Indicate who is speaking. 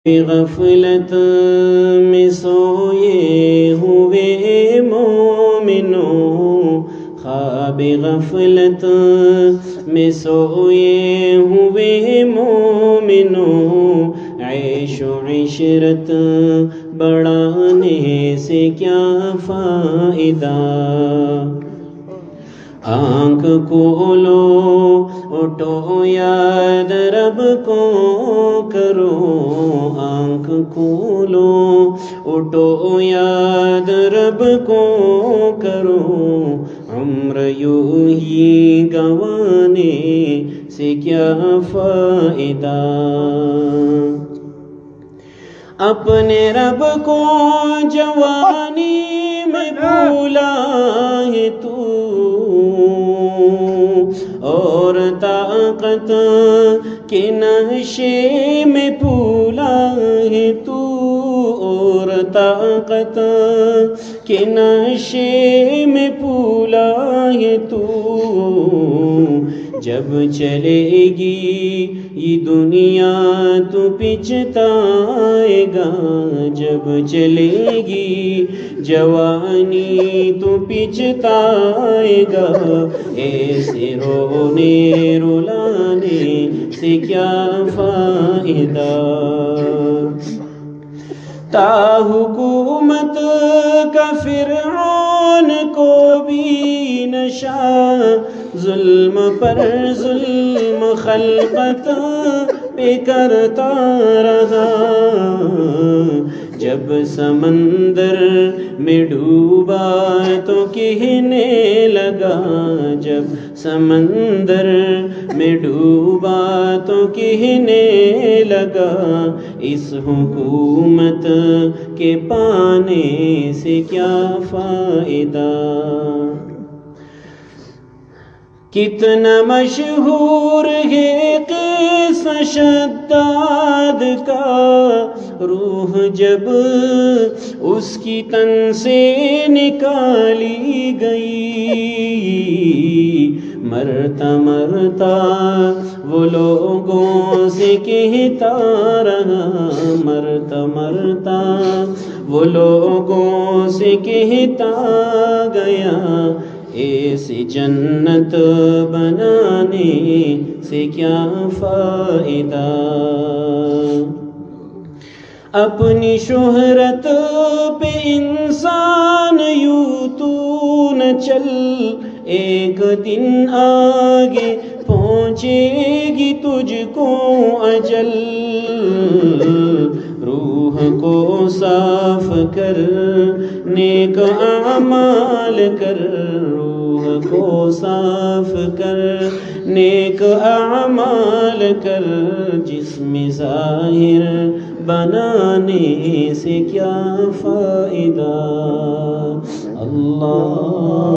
Speaker 1: غفلت میں سوئے ہوئے مومنوں، خواب غفلت میں سوئے ہوئے مومنوں، عیش و عشرت بڑھانے سے کیا فائدہ؟ آنکھ کھولو اٹھو یاد رب کو کرو، آنکھ کھولو اٹھو یاد رب کو کرو، عمر یوں ہی گنوانے سے کیا فائدہ؟ اپنے رب کو جوانی میں بھولا ہے تو، اور طاقت کے نشے میں پھولا ہے تو، اور طاقت کے نشے میں پھولا ہے تو، جب چلے گی یہ دنیا تو پچھتائے گا، جب چلے گی جوانی تو پچھتائے گا، ایسے رونے رلانے سے کیا فائدہ؟ تا حکومت کا فرعون کو بھی نشہ، ظلم پر ظلم خلقت پہ کرتا رہا، جب سمندر میں ڈوبا تو کہنے لگا، جب سمندر میں ڈوبا تو کہنے لگا، اس حکومت کے پانے سے کیا فائدہ؟ کتنا مشہور ہے قصہ شداد کا، روح جب اس کی تن سے نکالی گئی، مرتا مرتا وہ لوگوں سے کہتا رہا، مرتا مرتا وہ لوگوں سے کہتا گیا، ایسی جنت بنانے سے کیا فائدہ؟ اپنی شہرت پہ انسان یوں تو نہ چل، ایک دن آگے پہنچے گی تجھ کو اجل، روح کو صاف کر نیک اعمال کر، روح کو صاف کر نیک اعمال کر، جسم ظاہر بنانے سے کیا فائدہ؟ اللہ